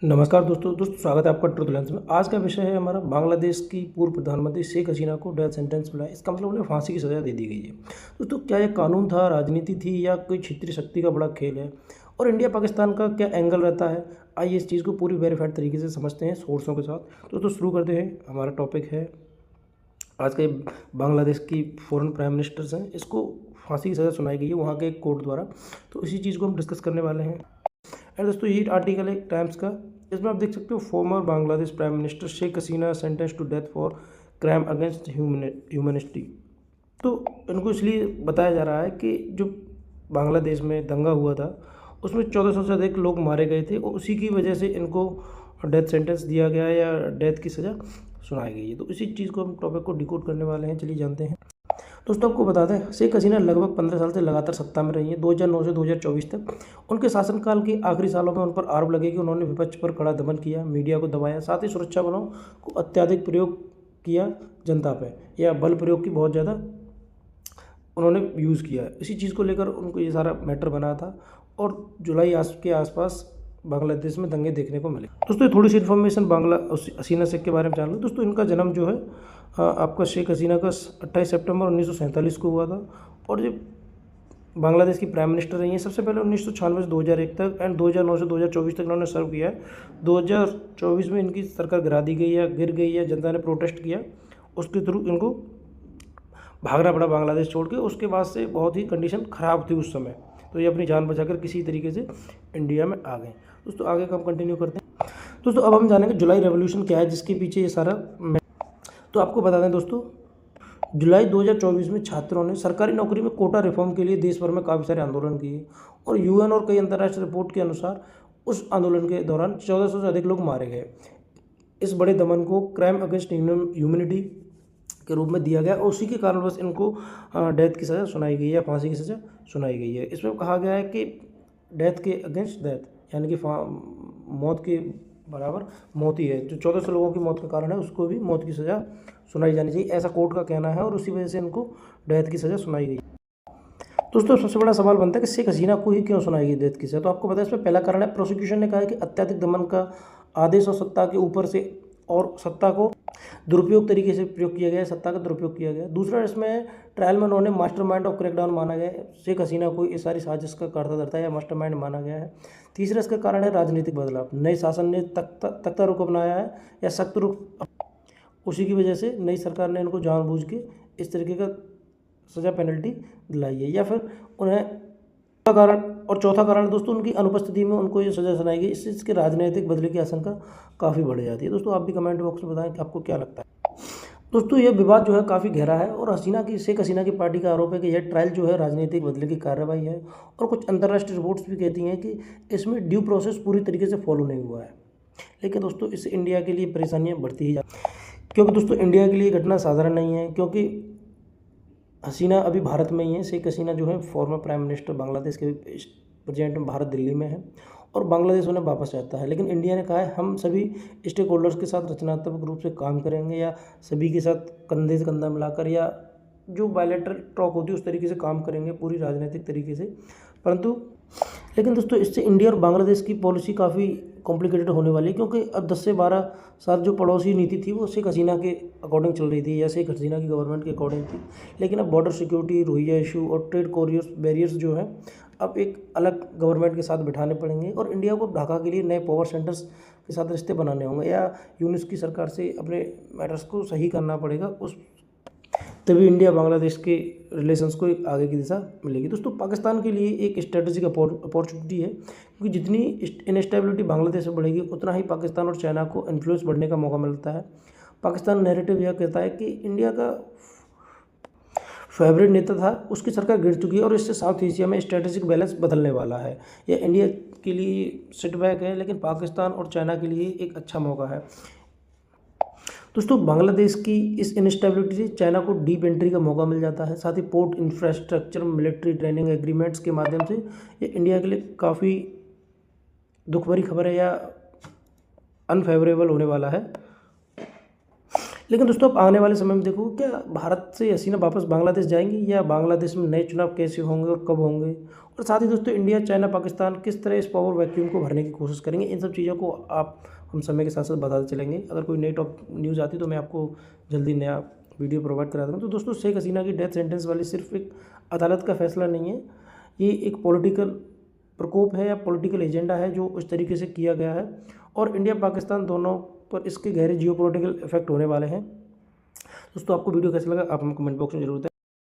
नमस्कार दोस्तों स्वागत है आपका ट्रुथ लेंस में। आज का विषय है हमारा बांग्लादेश की पूर्व प्रधानमंत्री शेख हसीना को डेथ सेंटेंस मिला है। इसका मतलब उन्हें फांसी की सज़ा दे दी गई है। दोस्तों क्या ये कानून था, राजनीति थी या कोई क्षेत्रीय शक्ति का बड़ा खेल है, और इंडिया पाकिस्तान का क्या एंगल रहता है? आइए इस चीज़ को पूरी वेरीफाइड तरीके से समझते हैं सोर्सों के साथ। दोस्तों शुरू करते हैं। हमारा टॉपिक है आज के बांग्लादेश की फॉरेन प्राइम मिनिस्टर्स हैं, इसको फांसी की सज़ा सुनाई गई है वहाँ के एक कोर्ट द्वारा। तो इसी चीज़ को हम डिस्कस करने वाले हैं। एंड दोस्तों ये आर्टिकल है टाइम्स का, इसमें आप देख सकते हो former Bangladesh prime minister Sheikh Hasina sentence to death for crime against humanity. तो इनको इसलिए बताया जा रहा है कि जो बांग्लादेश में दंगा हुआ था उसमें 1400 से अधिक लोग मारे गए थे और उसी की वजह से इनको डेथ सेंटेंस दिया गया है या डेथ की सज़ा सुनाई गई है। तो इसी चीज़ को हम टॉपिक को डिकोड करने वाले हैं। चलिए जानते हैं। दोस्तों आपको बता दें शेख हसीना लगभग 15 साल से लगातार सत्ता में रही है, 2009 से 2024 तक। उनके शासनकाल के आखिरी सालों में उन पर आरोप लगे कि उन्होंने विपक्ष पर कड़ा दमन किया, मीडिया को दबाया, साथ ही सुरक्षा बलों को अत्यधिक प्रयोग किया जनता पे, या बल प्रयोग की बहुत ज़्यादा उन्होंने यूज़ किया। इसी चीज़ को लेकर उनको ये सारा मैटर बना था और जुलाई के आसपास बांग्लादेश में दंगे देखने को मिले। दोस्तों थोड़ी सी इन्फॉर्मेशन हसीना शेख के बारे में जान लो। दोस्तों इनका जन्म जो है आपका शेख हसीना का 28 सितंबर 1947 को हुआ था, और जो बांग्लादेश की प्राइम मिनिस्टर रही हैं सबसे पहले 1996 से 2001 तक, एंड 2009 से 2024 तक इन्होंने सर्व किया है। 2024 में इनकी सरकार गिरा दी गई या गिर गई या जनता ने प्रोटेस्ट किया, उसके थ्रू इनको भागना पड़ा बांग्लादेश छोड़ के। उसके बाद से बहुत ही कंडीशन ख़राब थी उस समय, तो ये अपनी जान बचाकर किसी तरीके से इंडिया में आ गए। दोस्तों आगे का हम कंटिन्यू करते हैं। दोस्तों अब हम जानेंगे जुलाई रेवोल्यूशन क्या है, जिसके पीछे ये सारा। तो आपको बता दें दोस्तों, जुलाई 2024 में छात्रों ने सरकारी नौकरी में कोटा रिफॉर्म के लिए देश भर में काफ़ी सारे आंदोलन किए, और यूएन और कई अंतर्राष्ट्रीय रिपोर्ट के अनुसार उस आंदोलन के दौरान 1400 से अधिक लोग मारे गए। इस बड़े दमन को क्राइम अगेंस्ट ह्यूमनिटी के रूप में दिया गया, और उसी के कारण बस इनको डेथ की सज़ा सुनाई गई है, फांसी की सज़ा सुनाई गई है। इसमें कहा गया है कि डेथ के अगेंस्ट डेथ, यानी कि मौत के बराबर मौत ही है। जो 1400 लोगों की मौत का कारण है उसको भी मौत की सज़ा सुनाई जानी चाहिए, ऐसा कोर्ट का कहना है, और उसी वजह से इनको डेथ की सज़ा सुनाई गई। दोस्तों सबसे बड़ा सवाल बनता है कि शेख हसीना को ही क्यों सुनाई गई डेथ की सज़ा। तो आपको पता है इसमें पहला कारण है, प्रोसिक्यूशन ने कहा है कि अत्यधिक दमन का आदेश और सत्ता के ऊपर से, और सत्ता को दुरुपयोग तरीके से प्रयोग किया गया, सत्ता का दुरुपयोग किया गया। दूसरा इसमें ट्रायल में उन्होंने मास्टरमाइंड ऑफ क्रैकडाउन माना गया है, शेख हसीना को इस सारी साजिश का कर्ता या मास्टरमाइंड माना गया है। तीसरा इसका कारण है राजनीतिक बदलाव, नए शासन ने तख्ता रुख अपनाया है या सख्त रुख, उसी की वजह से नई सरकार ने इनको जानबूझ के इस तरीके का सज़ा पेनल्टी दिलाई है, या फिर उन्हें कारण। और चौथा कारण दोस्तों उनकी अनुपस्थिति में उनको ये सज़ा सुनाई गई, इससे इसके राजनीतिक बदले की आशंका काफ़ी बढ़ जाती है। दोस्तों आप भी कमेंट बॉक्स में बताएं कि आपको क्या लगता है। दोस्तों यह विवाद जो है काफ़ी गहरा है, और शेख हसीना की पार्टी का आरोप है कि यह ट्रायल जो है राजनीतिक बदले की कार्रवाई है, और कुछ अंतर्राष्ट्रीय रिपोर्ट्स भी कहती हैं कि इसमें ड्यू प्रोसेस पूरी तरीके से फॉलो नहीं हुआ है। लेकिन दोस्तों इससे इंडिया के लिए परेशानियाँ बढ़ती ही क्योंकि दोस्तों इंडिया के लिए घटना साधारण नहीं है, क्योंकि हसीना अभी भारत में ही है। शेख हसीना जो है फॉर्मर प्राइम मिनिस्टर बांग्लादेश के, प्रेजेंट में भारत दिल्ली में है, और बांग्लादेश उन्हें वापस चाहता है। लेकिन इंडिया ने कहा है हम सभी स्टेक होल्डर्स के साथ रचनात्मक रूप से काम करेंगे, या सभी के साथ कंधे से कंधा मिलाकर, या जो बायलैटरल टॉक होती है उस तरीके से काम करेंगे, पूरी राजनीतिक तरीके से। परंतु लेकिन दोस्तों इससे इंडिया और बांग्लादेश की पॉलिसी काफ़ी कॉम्प्लिकेटेड होने वाली है, क्योंकि अब 10 से 12 साल जो पड़ोसी नीति थी वो शेख हसीना के अकॉर्डिंग चल रही थी, या शेख हसीना की गवर्नमेंट के अकॉर्डिंग थी। लेकिन अब बॉर्डर सिक्योरिटी, रोहिंग्या इशू और ट्रेड कॉरियर्स बैरियर्स जो है अब एक अलग गवर्नमेंट के साथ बिठाने पड़ेंगे, और इंडिया को ढाका के लिए नए पावर सेंटर्स के साथ रिश्ते बनाने होंगे, या यूनिस की सरकार से अपने मैटर्स को सही करना पड़ेगा, उस तभी इंडिया बांग्लादेश के रिलेशंस को एक आगे की दिशा मिलेगी। दोस्तों पाकिस्तान के लिए एक स्ट्रेटेजिक अपॉर्चुनिटी है, क्योंकि जितनी इनस्टेबिलिटी बांग्लादेश में बढ़ेगी उतना ही पाकिस्तान और चाइना को इन्फ्लुएंस बढ़ने का मौका मिलता है। पाकिस्तान नैरेटिव यह कहता है कि इंडिया का फेवरेट नेता था, उसकी सरकार गिर चुकी है, और इससे साउथ एशिया में स्ट्रेटेजिक बैलेंस बदलने वाला है। यह इंडिया के लिए सेटबैक है, लेकिन पाकिस्तान और चाइना के लिए एक अच्छा मौका है। दोस्तों बांग्लादेश की इस इनस्टेबिलिटी से चाइना को डीप एंट्री का मौका मिल जाता है, साथ ही port infrastructure, military training agreements के माध्यम से ये इंडिया के लिए काफ़ी दुख भरी खबर है, या अनफेवरेबल होने वाला है। लेकिन दोस्तों अब आने वाले समय में देखो, क्या भारत से हसीना वापस बांग्लादेश जाएंगी, या बांग्लादेश में नए चुनाव कैसे होंगे और कब होंगे, और साथ ही दोस्तों इंडिया, चाइना, पाकिस्तान किस तरह इस पावर वैक्यूम को भरने की कोशिश करेंगे, इन सब चीज़ों को आप हम समय के साथ साथ बताते चलेंगे। अगर कोई नई टॉप न्यूज़ आती तो मैं आपको जल्दी नया वीडियो प्रोवाइड करा दूँगा। तो दोस्तों शेख हसीना की डेथ सेंटेंस वाली सिर्फ एक अदालत का फैसला नहीं है, ये एक पॉलिटिकल प्रकोप है या पॉलिटिकल एजेंडा है जो उस तरीके से किया गया है, और इंडिया पाकिस्तान दोनों पर इसके गहरे जियोपॉलिटिकल इफेक्ट होने वाले हैं। दोस्तों आपको वीडियो कैसा लगा आप हम कमेंट बॉक्स में जरूर बताएं।